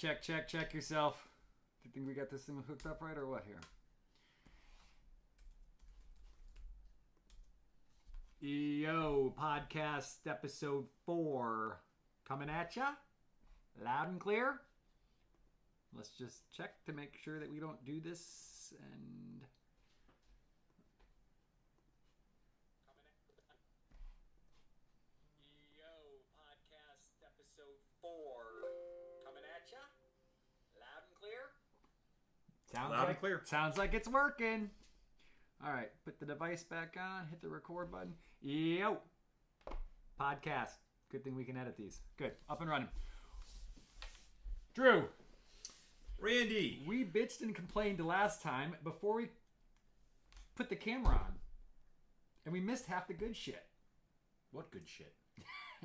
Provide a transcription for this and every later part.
Check yourself. Do you think we got this thing hooked up right or what here? Yo, podcast episode 4 coming at ya, loud and clear. Let's just check to make sure that we don't do this and... Yo, podcast episode 4 coming at ya, loud and clear. Loud and clear. Sounds like it's working. All right, put the device back on, hit the record button. Yo, podcast. Good thing we can edit these. Good, up and running. Drew. Randy. We bitched and complained the last time before we put the camera on. And we missed half the good shit. What good shit?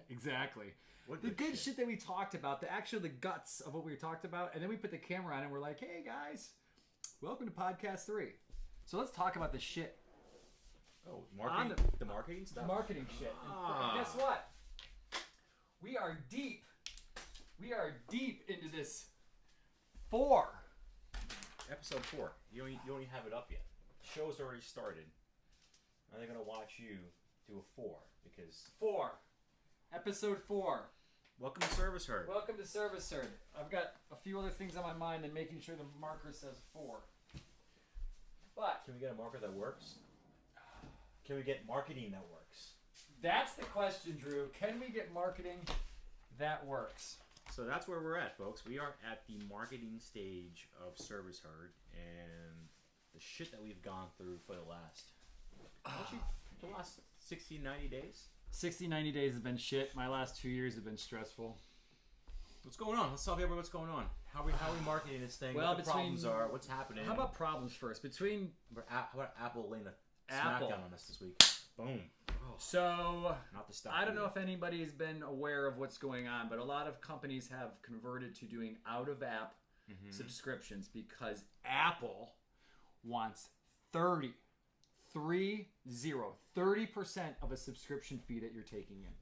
Exactly. What the good shit that we talked about, the guts of what we talked about, and then we put the camera on and we're like, hey guys, welcome to podcast 3. So let's talk about the shit. Oh, marketing, the marketing stuff? Marketing shit. And guess what? We are deep. We are deep into this 4. Episode 4. You don't even have it up yet. The show's already started. Now they're going to watch you do a 4 because... 4. Episode 4. Welcome to Trusttheherd. Welcome to Trusttheherd. I've got a few other things on my mind and making sure the marker says 4. But... Can we get a marker that works? Can we get marketing that works? That's the question, Drew. Can we get marketing that works? So that's where we're at, folks. We are at the marketing stage of Trusttheherd and the shit that we've gone through for the last 60, 90 days. 60, 90 days has been shit. My last 2 years have been stressful. What's going on? Let's tell everybody what's going on. How are we marketing this thing? Well, what the problems are? What's happening? How about problems first? How about Apple laying a Apple. smackdown on us this week? Boom. Oh, so, not the stuff. I don't know if anybody has been aware of what's going on, but a lot of companies have converted to doing out-of-app subscriptions because Apple wants 30% of a subscription fee that you're taking in.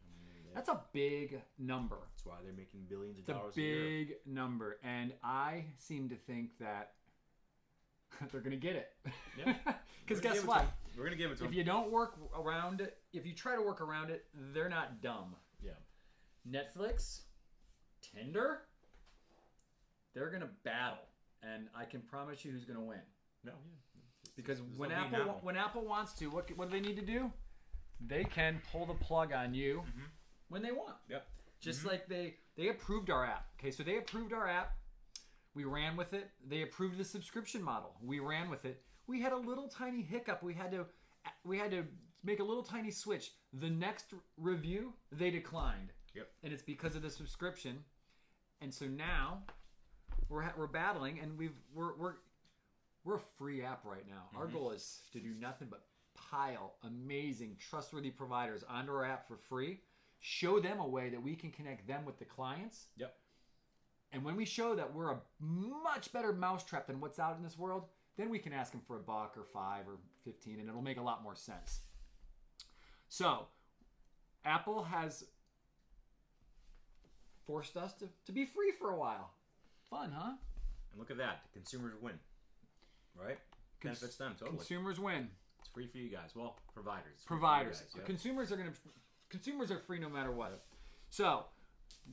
That's a big number. That's why they're making billions of dollars a year. It's a big number, and I seem to think that they're going to get it. Yeah. Because guess what? We're going to give it to them. If you don't work around it, if you try to work around it, they're not dumb. Yeah. Netflix, Tinder, they're going to battle, and I can promise you who's going to win. No. Because when Apple wants to, what do they need to do? They can pull the plug on you when they want. Yep. Just like they approved our app. Okay, so they approved our app. We ran with it. They approved the subscription model. We ran with it. We had a little tiny hiccup. We had to make a little tiny switch. The next review, they declined. Yep. And it's because of the subscription. And so now we're battling, and we're a free app right now. Our goal is to do nothing but pile amazing, trustworthy providers onto our app for free. Show them a way that we can connect them with the clients. Yep. And when we show that we're a much better mousetrap than what's out in this world, then we can ask them for $1 or $5 or $15, and it'll make a lot more sense. So, Apple has forced us to be free for a while. Fun, huh? And look at that. The consumers win. Right? Benefits them, totally. Consumers win. It's free for you guys. Well, providers. Providers. Yep. Consumers are free no matter what. So,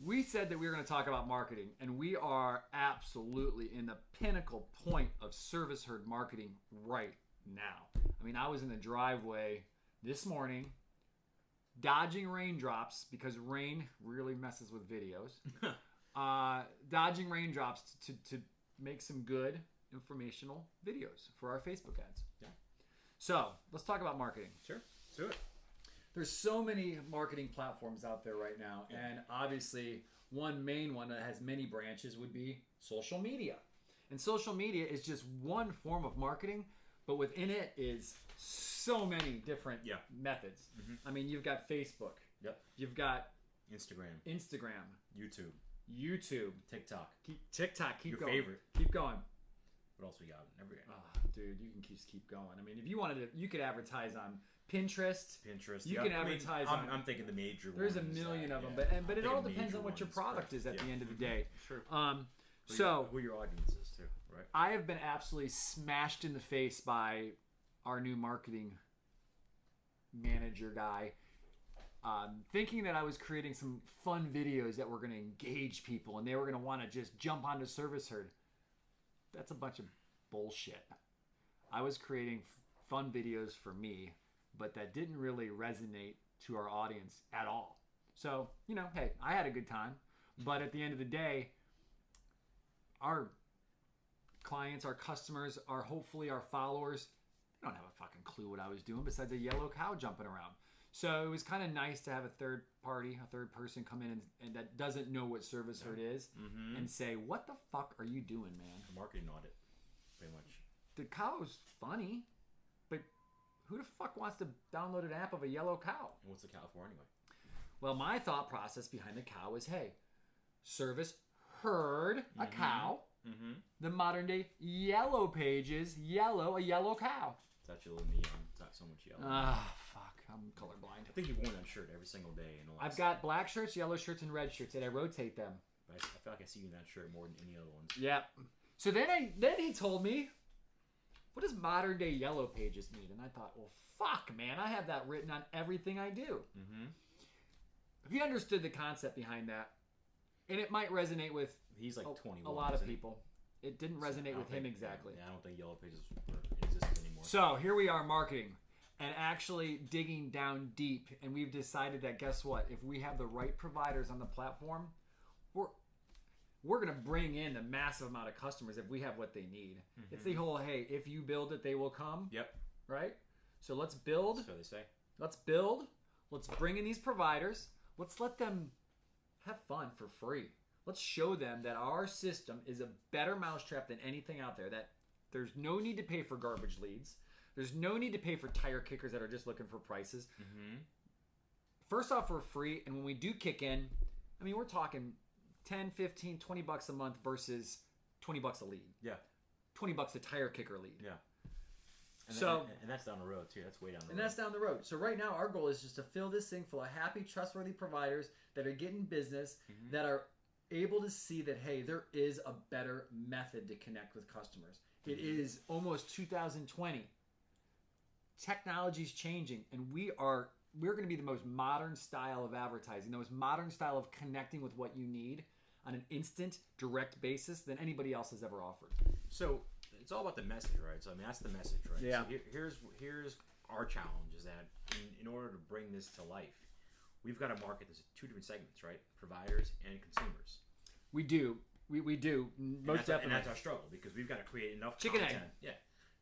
we said that we were going to talk about marketing, and we are absolutely in the pinnacle point of Trusttheherd marketing right now. I mean, I was in the driveway this morning, dodging raindrops because rain really messes with videos. Dodging raindrops to make some good informational videos for our Facebook ads. Yeah. So, let's talk about marketing. Sure. Let's do it. There's so many marketing platforms out there right now, and obviously one main one that has many branches would be social media. And social media is just one form of marketing, but within it is so many different methods. I mean, you've got Facebook. Yep. You've got Instagram. YouTube. TikTok. Keep Your going. favorite. Keep going. What else we got? Dude, you can just keep going. I mean, if you wanted to, you could advertise on Pinterest. You can advertise on. I'm thinking the major There's ones. a million of them, but it all depends on what your product is at the end of the day. Sure. So who your audience is too, right? I have been absolutely smashed in the face by our new marketing manager guy, thinking that I was creating some fun videos that were going to engage people and they were going to want to just jump onto Trusttheherd. That's a bunch of bullshit. I was creating fun videos for me, but that didn't really resonate to our audience at all. So, hey, I had a good time, but at the end of the day, our clients, our customers, hopefully our followers, they don't have a fucking clue what I was doing besides a yellow cow jumping around. So it was kind of nice to have a third person come in and that doesn't know what Trusttheherd is and say, what the fuck are you doing, man? A marketing audit, pretty much. The cow was funny, but who the fuck wants to download an app of a yellow cow? And what's the cow for anyway? Well, my thought process behind the cow is, hey, Trusttheherd, a cow. The modern day yellow pages, a yellow cow. It's actually a little neon. It's not so much yellow. Fuck, I'm colorblind. I think you've worn that shirt every single day. I've got black shirts, yellow shirts, and red shirts, and I rotate them. But I feel like I see you in that shirt more than any other ones. Yeah. So then he told me, what does modern day yellow pages mean? And I thought, well, fuck, man, I have that written on everything I do. He understood the concept behind that, and it might resonate with he's like 21. A lot of people. It didn't resonate with him exactly. Yeah, I don't think yellow pages exist anymore. So here we are marketing and actually digging down deep, and we've decided that guess what? If we have the right providers on the platform, we're going to bring in a massive amount of customers if we have what they need. It's the whole, hey, if you build it, they will come. Yep. Right? So let's build. So they say. Let's build. Let's bring in these providers. Let's let them have fun for free. Let's show them that our system is a better mousetrap than anything out there. That there's no need to pay for garbage leads. There's no need to pay for tire kickers that are just looking for prices. First off, we're free. And when we do kick in, I mean, we're talking 10, 15, 20 bucks a month versus 20 bucks a lead. Yeah. 20 bucks a tire kicker lead. Yeah. And that's down the road too. That's way down the road. And that's down the road. So right now our goal is just to fill this thing full of happy, trustworthy providers that are getting business, that are able to see that, hey, there is a better method to connect with customers. It is almost 2020. Technology's changing, and we're going to be the most modern style of advertising, the most modern style of connecting with what you need on an instant, direct basis than anybody else has ever offered. So it's all about the message, right? So I mean, that's the message, right? Yeah. So here's our challenge is that in order to bring this to life, we've got to market this in two different segments, right? Providers and consumers. We do. We do. Most definitely. And that's our struggle because we've got to create enough Chicken content. egg. Yeah.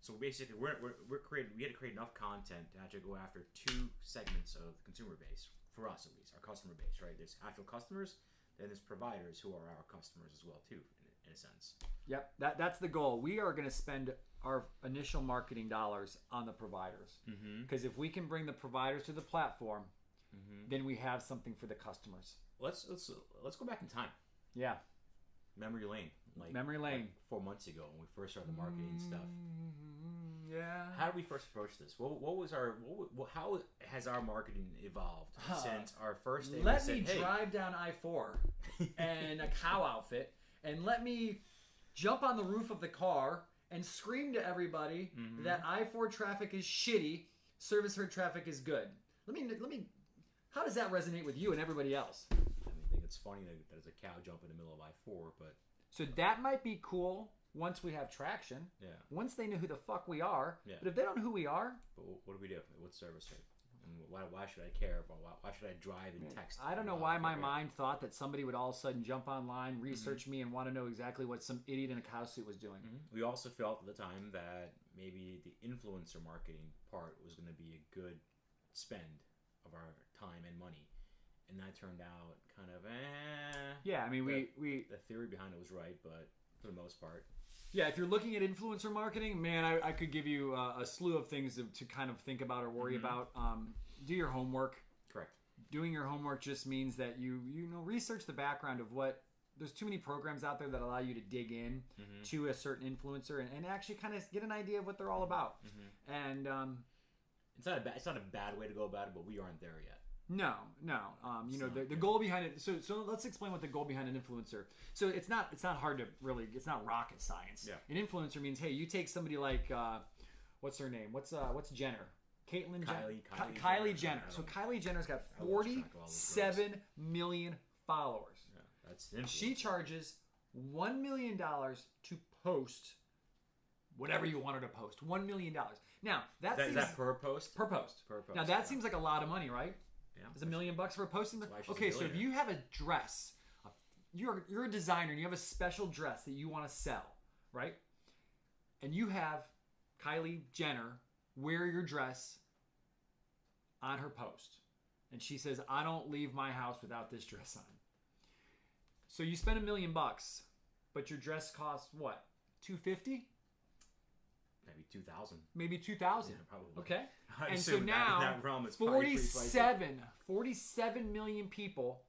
So basically, we had to create enough content to actually go after two segments of the consumer base, for us at least, our customer base, right? There's actual customers, then there's providers who are our customers as well too, in a sense. Yep, that's the goal. We are going to spend our initial marketing dollars on the providers because if we can bring the providers to the platform, then we have something for the customers. Let's go back in time. Yeah. Memory lane. Memory lane. Like 4 months ago when we first started the marketing stuff. Yeah. How did we first approach this? How has our marketing evolved since our first day? Let me drive down I-4 in a cow outfit and let me jump on the roof of the car and scream to everybody that I-4 traffic is shitty, Trusttheherd traffic is good. Let me. How does that resonate with you and everybody else? I think it's funny that there's a cow jump in the middle of I-4, but so that might be cool once we have traction. Yeah. Once they know who the fuck we are. Yeah. But if they don't know who we are, but what do we do? What's Trusttheherd? And why should I care? Why should I drive and text? I don't know why my mind thought that somebody would all of a sudden jump online, research me, and want to know exactly what some idiot in a cow suit was doing. We also felt at the time that maybe the influencer marketing part was going to be a good spend of our time and money. And that turned out kind of Yeah, I mean, we the theory behind it was right, but for the most part. Yeah, if you're looking at influencer marketing, man, I could give you a slew of things to kind of think about or worry about. Do your homework. Correct. Doing your homework just means that you research the background of what. There's too many programs out there that allow you to dig in to a certain influencer and actually kind of get an idea of what they're all about. And it's not a bad way to go about it, but we aren't there yet. No. You know, the goal behind it. So let's explain what the goal behind an influencer. So it's not hard to really. It's not rocket science. Yeah. An influencer means, hey, you take somebody like what's her name? What's Jenner? Kylie Jenner. So Kylie Jenner's got 47 million followers. Yeah, that's influence. She charges $1 million to post whatever you want her to post. $1 million. Now is that per post? Per post. Now that seems like a lot of money, right? Yeah. Is $1 million for posting? Okay, so if you have a dress, you're a designer and you have a special dress that you want to sell, right? And you have Kylie Jenner wear your dress on her post. And she says, I don't leave my house without this dress on. So you spend $1 million, but your dress costs what? $250? Maybe 2,000. Maybe 2,000. Yeah, probably. Okay. I And so assume now in that realm, it's probably pretty pricey. 47 million people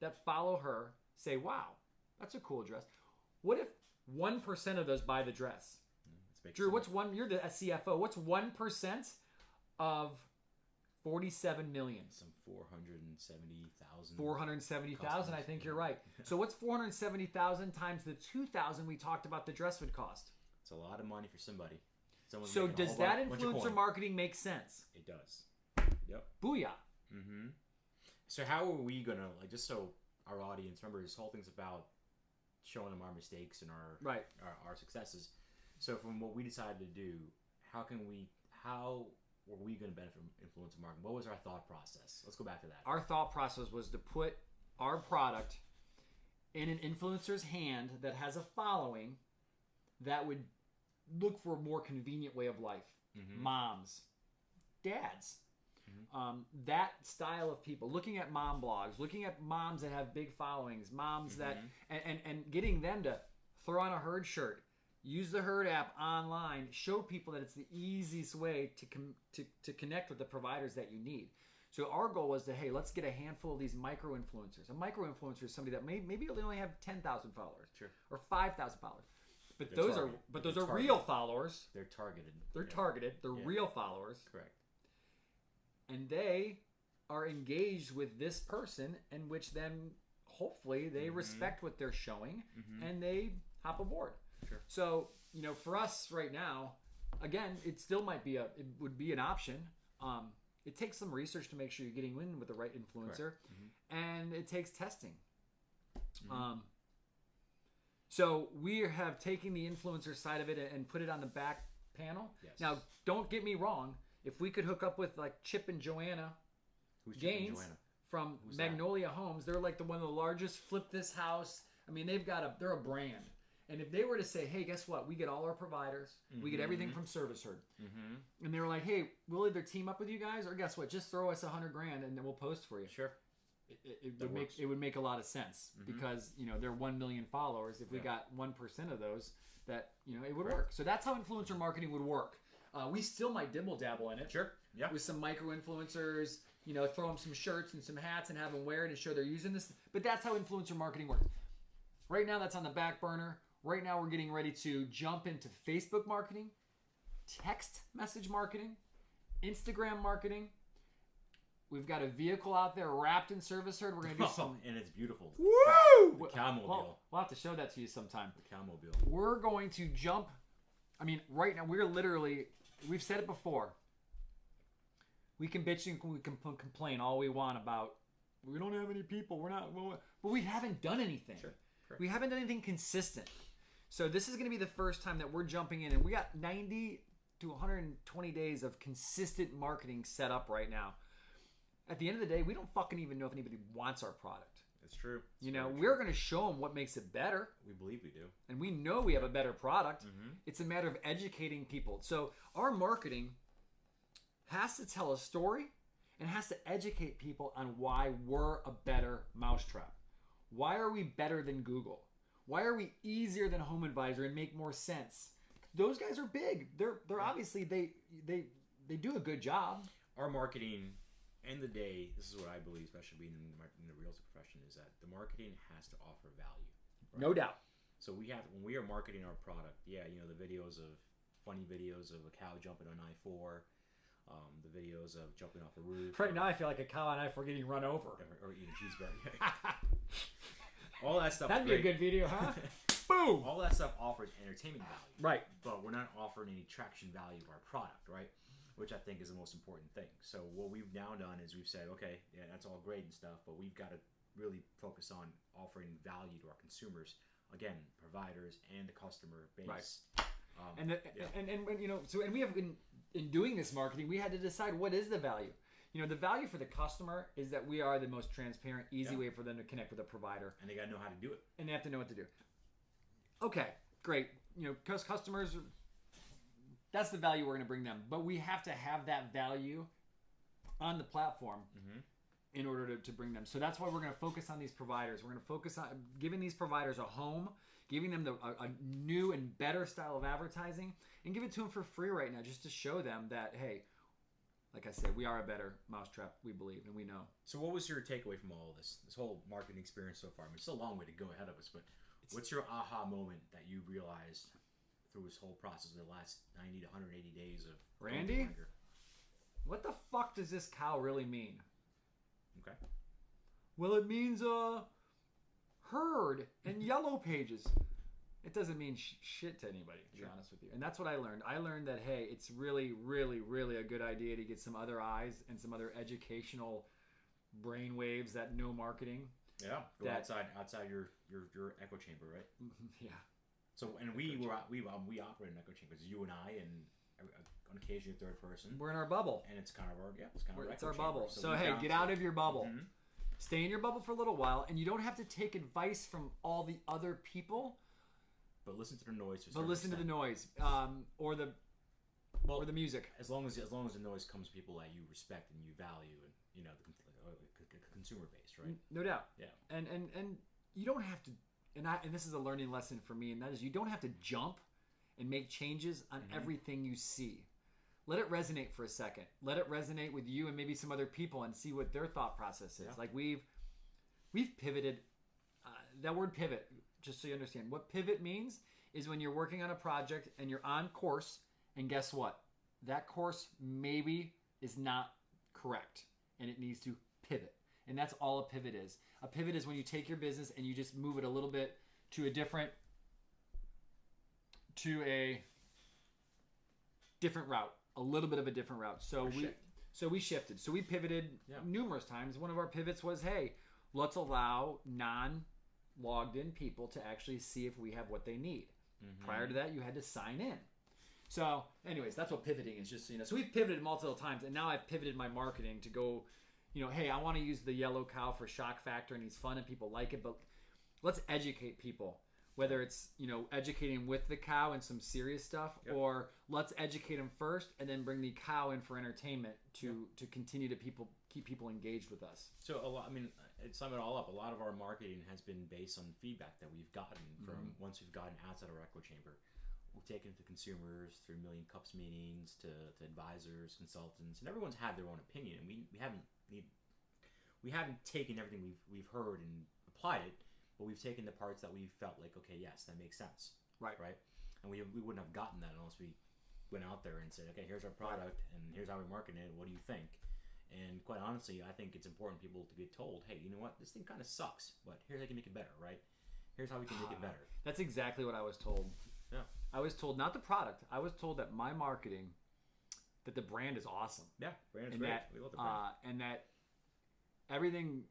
that follow her say, wow, that's a cool dress. What if 1% of those buy the dress? Drew, you're the CFO. What's 1% of 47 million? Some 470,000. 470,000, I think you're right. So what's 470,000 times the 2,000 we talked about the dress would cost? It's a lot of money for somebody. So does that influencer marketing make sense? It does. Yep. Booyah. Mm-hmm. So how are we going to, like, just so our audience, remember this whole thing's about showing them our mistakes and our successes. So from what we decided to do, how were we going to benefit from influencer marketing? What was our thought process? Let's go back to that. Our thought process was to put our product in an influencer's hand that has a following that would look for a more convenient way of life. Mm-hmm. Moms, dads, that style of people. Looking at mom blogs, looking at moms that have big followings, moms that, and getting them to throw on a Herd shirt. Use the Herd app online. Show people that it's the easiest way to connect with the providers that you need. So our goal was to, hey, let's get a handful of these micro-influencers. A micro-influencer is somebody that maybe they only have 10,000 followers, or 5,000 followers. But those are real followers. They're targeted. They're targeted. They're real followers. Correct. And they are engaged with this person, in which then hopefully they respect what they're showing and they hop aboard. Sure. So, for us right now, again, it would be an option. It takes some research to make sure you're getting in with the right influencer, and it takes testing. So we have taken the influencer side of it and put it on the back panel. Yes. Now, don't get me wrong. If we could hook up with like Chip and Joanna Gaines from Magnolia Homes, they're like one of the largest flip this house. I mean, they're a brand. And if they were to say, hey, guess what? We get all our providers. We get everything from Trusttheherd. And they were like, hey, we'll either team up with you guys, or guess what? Just throw us $100,000 and then we'll post for you. Sure. It would make a lot of sense because they're 1 million followers. If we got 1% of those, that it would work. So that's how influencer marketing would work. We still might dibble dabble in it. Sure. Yeah. With some micro influencers, throw them some shirts and some hats and have them wear it and show they're using this. But that's how influencer marketing works. Right now, that's on the back burner. Right now, we're getting ready to jump into Facebook marketing, text message marketing, Instagram marketing. We've got a vehicle out there wrapped in Trusttheherd. We're going to do some... And it's beautiful. Woo! The Cowmobile. We'll have to show that to you sometime. The Cowmobile. We're going to jump... I mean, right now, we're literally... We've said it before. We can bitch and we can complain all we want about, we don't have any people, we're not... But we haven't done anything. Sure. We haven't done anything consistent. So this is going to be the first time that we're jumping in, and we got 90 to 120 days of consistent marketing set up right now. At the end of the day, we don't fucking even know if anybody wants our product. It's true. We're going to show them what makes it better. We believe we do. And we know we have a better product. It's a matter of educating people. So our marketing has to tell a story and has to educate people on why we're a better mousetrap. Why are we better than Google? Why are we easier than Home Advisor and make more sense? Those guys are big. They're obviously they do a good job. Our marketing, end of the day, this is what I believe, especially being in the realtor profession, is that the marketing has to offer value. Right? No doubt. So when we are marketing our product, the videos of funny videos of a cow jumping on I-4, the videos of jumping off the roof. Right now, I feel like a cow and I for getting run over. Or eating a cheeseburger. All that stuff. That'd be a good video, huh? Boom! All that stuff offers entertainment value. Right. But we're not offering any traction value of our product, right? Which I think is the most important thing. So what we've now done is we've said, okay, yeah, that's all great and stuff, but we've got to really focus on offering value to our consumers. Again, providers and the customer base. Right. And when, you know, so, and we have been, in doing this marketing, we had to decide what is the value. You know, the value for the customer is that we are the most transparent, easy way for them to connect with a provider. And they got to know how to do it. And they have to know what to do. Okay, great. You know, because customers, that's the value we're going to bring them. But we have to have that value on the platform in order to bring them. So that's why we're going to focus on these providers. We're going to focus on giving these providers a home, giving them a new and better style of advertising, and give it to them for free right now just to show them that, hey, like I said, we are a better mousetrap, we believe, and we know. So what was your takeaway from all of this whole marketing experience so far? I mean, it's still a long way to go ahead of us, but what's your aha moment that you realized through this whole process of the last 90 to 180 days of Randy? What the fuck does this cow really mean? Okay. Well, it means herd and yellow pages. It doesn't mean shit to anybody, to be honest with you. And that's what I learned. I learned that, hey, it's really, really, really a good idea to get some other eyes and some other educational brain waves that know marketing. Yeah, go outside your echo chamber, right? Yeah. So, and we operate in echo chambers. You and I, and on occasion a third person. We're in our bubble, and it's kind of our it's our bubble. So hey, get out of your bubble. Stay in your bubble for a little while, and you don't have to take advice from all the other people. But listen to the noise. But listen to the noise, or the music. As long as the noise comes from people that you respect and you value, and you know the consumer base, right? No doubt. Yeah. And you don't have to. And this is a learning lesson for me, and that is you don't have to jump and make changes on everything you see. Let it resonate for a second. Let it resonate with you and maybe some other people, and see what their thought process is. Yeah. Like we've pivoted. That word pivot. Just so you understand, what pivot means is when you're working on a project and you're on course, and guess what? That course maybe is not correct, and it needs to pivot. And that's all a pivot is. A pivot is when you take your business and you just move it a little bit to a different route, a little bit of a different route. So we shifted. So we pivoted numerous times. One of our pivots was, hey, let's allow logged in people to actually see if we have what they need. Prior to that, you had to sign in. So anyways, that's what pivoting is, just so you know. So we've pivoted multiple times, and now I've pivoted my marketing to go, you know, hey, I want to use the yellow cow for shock factor and he's fun and people like it, but let's educate people, whether it's, you know, educating with the cow and some serious stuff, or let's educate them first and then bring the cow in for entertainment to continue to keep people engaged with us. So to sum it all up, a lot of our marketing has been based on feedback that we've gotten from once we've gotten outside our echo chamber. We've taken it to consumers through Million Cups meetings, to advisors, consultants, and everyone's had their own opinion. And we haven't taken everything we've heard and applied it, but we've taken the parts that we felt like, okay, yes, that makes sense, right? And we wouldn't have gotten that unless we went out there and said, okay, here's our product and here's how we market it. What do you think? And quite honestly, I think it's important for people to get told, hey, you know what, this thing kind of sucks, but here's how you can make it better, right? Here's how we can make it better. That's exactly what I was told. Yeah. I was told, not the product, I was told that my marketing, that the brand is awesome. Yeah, brand is great. We love the brand. And that everything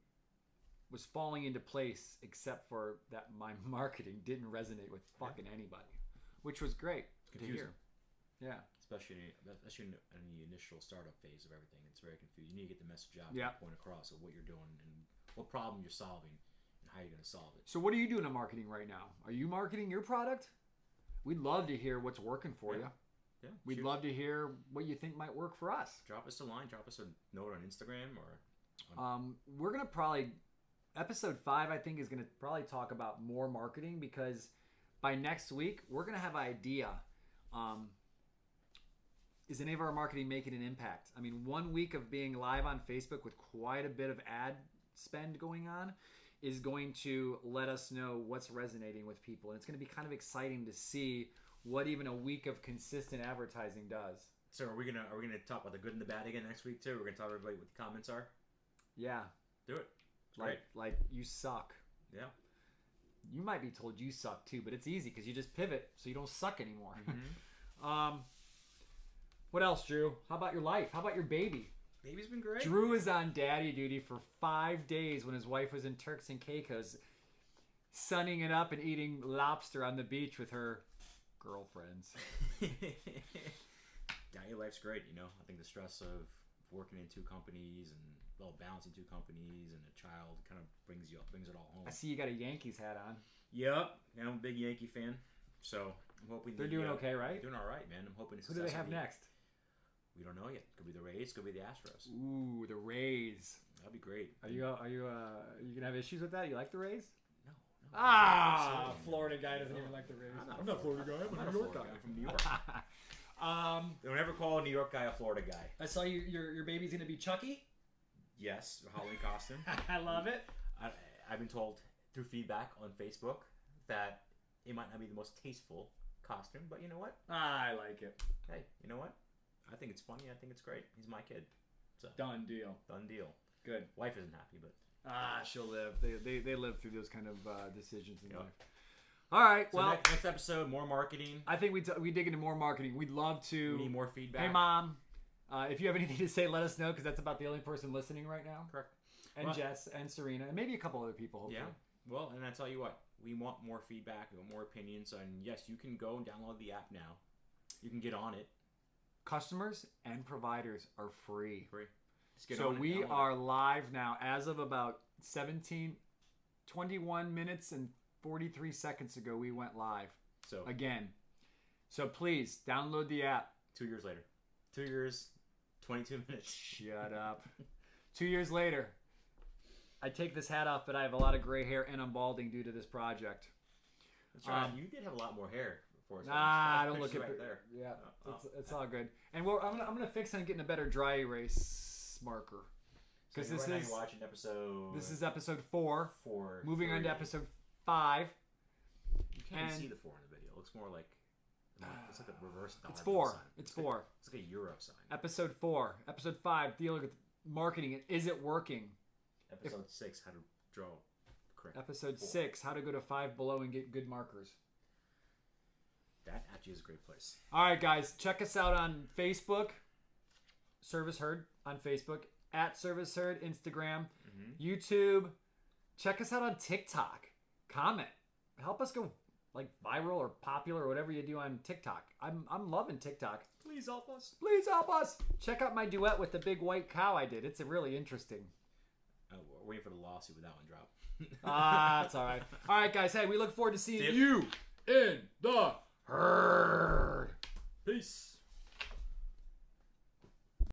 was falling into place except for that my marketing didn't resonate with fucking anybody, which was great to hear. Yeah. Especially in the initial startup phase of everything. It's very confusing. You need to get the message out, the point across of what you're doing and what problem you're solving and how you're going to solve it. So what are you doing in marketing right now? Are you marketing your product? We'd love to hear what's working for you. Yeah. We'd love to hear what you think might work for us. Drop us a line. Drop us a note on Instagram we're going to probably... Episode 5, I think, is going to probably talk about more marketing, because by next week, we're going to have an idea. Is any of our marketing making an impact? I mean, 1 week of being live on Facebook with quite a bit of ad spend going on is going to let us know what's resonating with people. And it's going to be kind of exciting to see what even a week of consistent advertising does. So are we gonna talk about the good and the bad again next week too? We're gonna tell everybody what the comments are. Yeah. Do it. It's Like you suck. Yeah. You might be told you suck too, but it's easy because you just pivot so you don't suck anymore. Mm-hmm. What else, Drew? How about your life? How about your baby? Baby's been great. Drew is on daddy duty for 5 days when his wife was in Turks and Caicos, sunning it up and eating lobster on the beach with her girlfriends. Daddy life's great, you know. I think the stress of working in 2 companies and balancing 2 companies and a child kind of brings it all home. I see you got a Yankees hat on. Yep, yeah, I'm a big Yankee fan, so I'm hoping they're doing okay, right? Doing all right, man. I'm hoping. Who do they have next? We don't know yet. Could be the Rays. Could be the Astros. Ooh, the Rays. That'd be great. Are you gonna have issues with that? You like the Rays? No. Ah, Florida guy doesn't even like the Rays. I'm not a Florida guy. I'm a New York guy. I'm from New York. Don't ever call a New York guy a Florida guy. I saw your baby's gonna be Chucky. Yes, a Halloween costume. I love it. I've been told through feedback on Facebook that it might not be the most tasteful costume, but you know what? I like it. Hey, you know what? I think it's funny. I think it's great. He's my kid. So Done deal. Done deal. Good. Wife isn't happy, but she'll live. They live through those kind of decisions in life. All right. So well, next episode, more marketing. I think we dig into more marketing. We'd love to. We need more feedback. Hey, Mom. If you have anything to say, let us know because that's about the only person listening right now. Correct. And Jess and Serena and maybe a couple other people. Hopefully. Yeah. Well, and I tell you what, we want more feedback. We want more opinions. And yes, you can go and download the app now. You can get on it. Customers and providers are free. Just get so on it, we download are it. live now as of about 21 minutes and 43 seconds ago. We went live. So again. So please download the app. 2 years later. 2 years, 22 minutes. Shut up. 2 years later. I take this hat off, but I have a lot of gray hair and I'm balding due to this project. That's right. You did have a lot more hair before. So I don't look at right there. Yeah, it's all good. And I'm gonna fix on getting a better dry erase marker because so you're watching episode. This is episode 4. 4. Moving on to episode 5. You can't even see the 4 in the video. It looks more like it's like a reverse dollar. It's 4. Sign. It's 4. It's like a euro sign. Episode 4. Episode 5. Dealing with marketing. Is it working? Episode 6. How to draw correct. Episode 4. 6. How to go to 5 below and get good markers. That actually is a great place. All right, guys. Check us out on Facebook. Service Herd on Facebook. At Service Herd. Instagram. YouTube. Check us out on TikTok. Comment. Help us go like viral or popular or whatever you do on TikTok. I'm loving TikTok. Please help us. Please help us. Check out my duet with the big white cow I did. It's really interesting. We're waiting for the lawsuit with that one drop. That's all right. All right, guys. Hey, we look forward to seeing you in the herd.